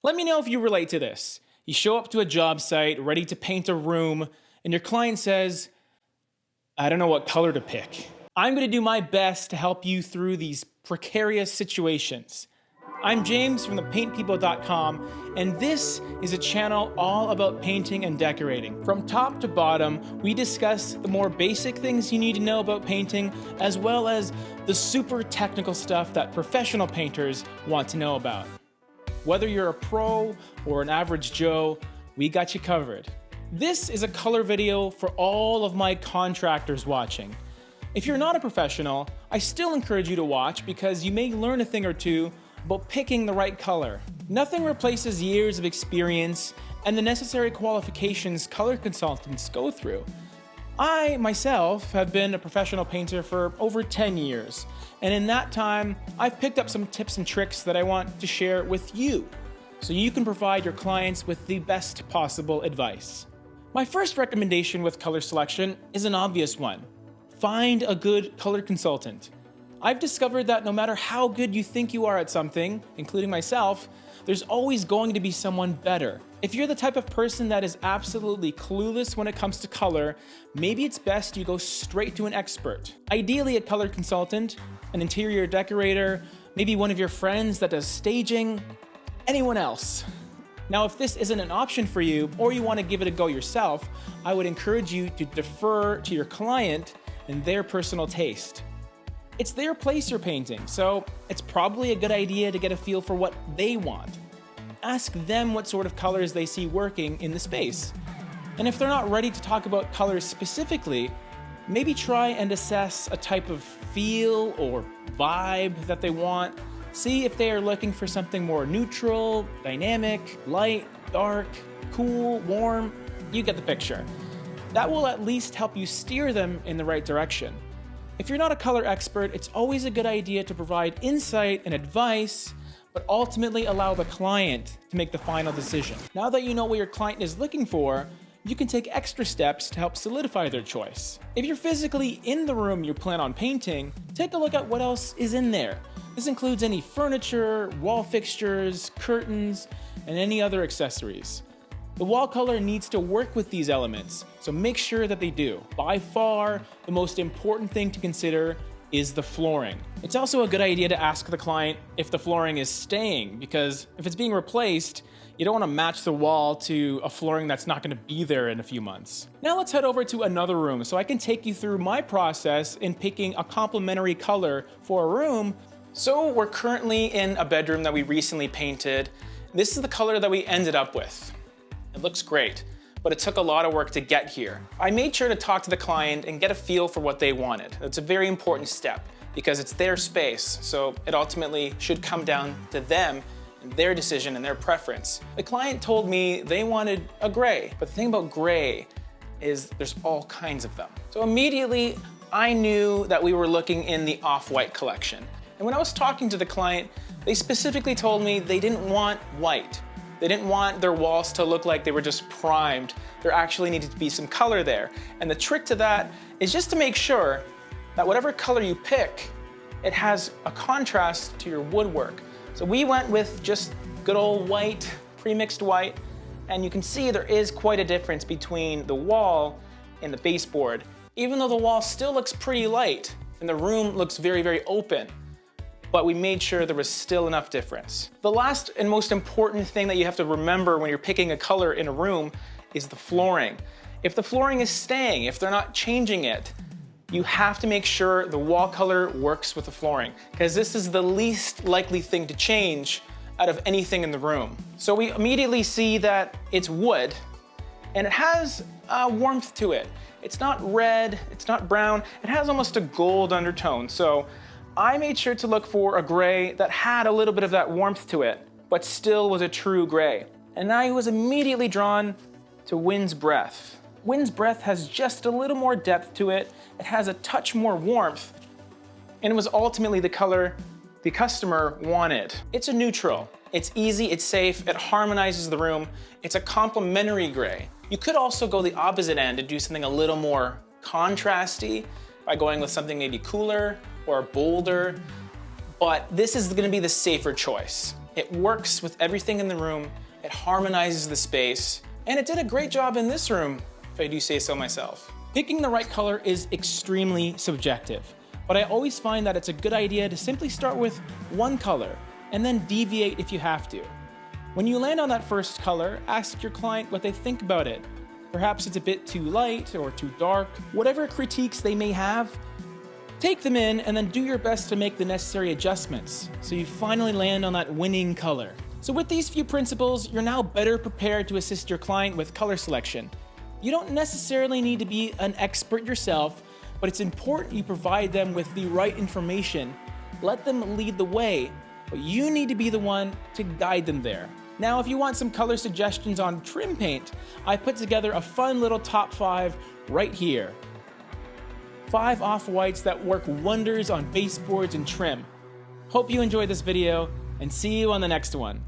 Let me know if you relate to this. You show up to a job site ready to paint a room, and your client says, I don't know what color to pick. I'm going to do my best to help you through these precarious situations. I'm James from thepaintpeople.com, and this is a channel all about painting and decorating. From top to bottom, we discuss the more basic things you need to know about painting, as well as the super technical stuff that professional painters want to know about. Whether you're a pro or an average Joe, we got you covered. This is a color video for all of my contractors watching. If you're not a professional, I still encourage you to watch because you may learn a thing or two about picking the right color. Nothing replaces years of experience and the necessary qualifications color consultants go through. I, myself, have been a professional painter for over 10 years, and in that time, I've picked up some tips and tricks that I want to share with you, so you can provide your clients with the best possible advice. My first recommendation with color selection is an obvious one. Find a good color consultant. I've discovered that no matter how good you think you are at something, including myself, there's always going to be someone better. If you're the type of person that is absolutely clueless when it comes to color, maybe it's best you go straight to an expert. Ideally a color consultant, an interior decorator, maybe one of your friends that does staging, anyone else. Now, if this isn't an option for you, or you want to give it a go yourself, I would encourage you to defer to your client and their personal taste. It's their place you're painting, so it's probably a good idea to get a feel for what they want. Ask them what sort of colors they see working in the space. And if they're not ready to talk about colors specifically, maybe try and assess a type of feel or vibe that they want. See if they are looking for something more neutral, dynamic, light, dark, cool, warm. You get the picture. That will at least help you steer them in the right direction. If you're not a color expert, it's always a good idea to provide insight and advice, but ultimately allow the client to make the final decision. Now that you know what your client is looking for, you can take extra steps to help solidify their choice. If you're physically in the room you plan on painting, take a look at what else is in there. This includes any furniture, wall fixtures, curtains, and any other accessories. The wall color needs to work with these elements, so make sure that they do. By far, the most important thing to consider is the flooring. It's also a good idea to ask the client if the flooring is staying, because if it's being replaced, you don't want to match the wall to a flooring that's not going to be there in a few months. Now let's head over to another room so I can take you through my process in picking a complementary color for a room. So we're currently in a bedroom that we recently painted. This is the color that we ended up with. It looks great, but it took a lot of work to get here. I made sure to talk to the client and get a feel for what they wanted. It's a very important step because it's their space, so it ultimately should come down to them and their decision and their preference. The client told me they wanted a gray, but the thing about gray is there's all kinds of them. So immediately I knew that we were looking in the off-white collection. And when I was talking to the client, they specifically told me they didn't want white. They didn't want their walls to look like they were just primed. There actually needed to be some color there. And the trick to that is just to make sure that whatever color you pick, it has a contrast to your woodwork. So we went with just good old white, pre-mixed white, and you can see there is quite a difference between the wall and the baseboard, even though the wall still looks pretty light and the room looks very, very open. But we made sure there was still enough difference. The last and most important thing that you have to remember when you're picking a color in a room is the flooring. If the flooring is staying, if they're not changing it, you have to make sure the wall color works with the flooring, because this is the least likely thing to change out of anything in the room. So we immediately see that it's wood, and it has a warmth to it. It's not red, it's not brown, it has almost a gold undertone. So I made sure to look for a gray that had a little bit of that warmth to it, but still was a true gray. And I was immediately drawn to Wind's Breath. Wind's Breath has just a little more depth to it. It has a touch more warmth, and it was ultimately the color the customer wanted. It's a neutral. It's easy, it's safe, it harmonizes the room. It's a complementary gray. You could also go the opposite end and do something a little more contrasty by going with something maybe cooler or bolder, but this is gonna be the safer choice. It works with everything in the room, it harmonizes the space, and it did a great job in this room, if I do say so myself. Picking the right color is extremely subjective, but I always find that it's a good idea to simply start with one color and then deviate if you have to. When you land on that first color, ask your client what they think about it. Perhaps it's a bit too light or too dark. Whatever critiques they may have, take them in and then do your best to make the necessary adjustments so you finally land on that winning color. So with these few principles, you're now better prepared to assist your client with color selection. You don't necessarily need to be an expert yourself, but it's important you provide them with the right information. Let them lead the way, but you need to be the one to guide them there. Now, if you want some color suggestions on trim paint, I put together a fun little top 5 right here. 5 off-whites that work wonders on baseboards and trim. Hope you enjoyed this video, and see you on the next one.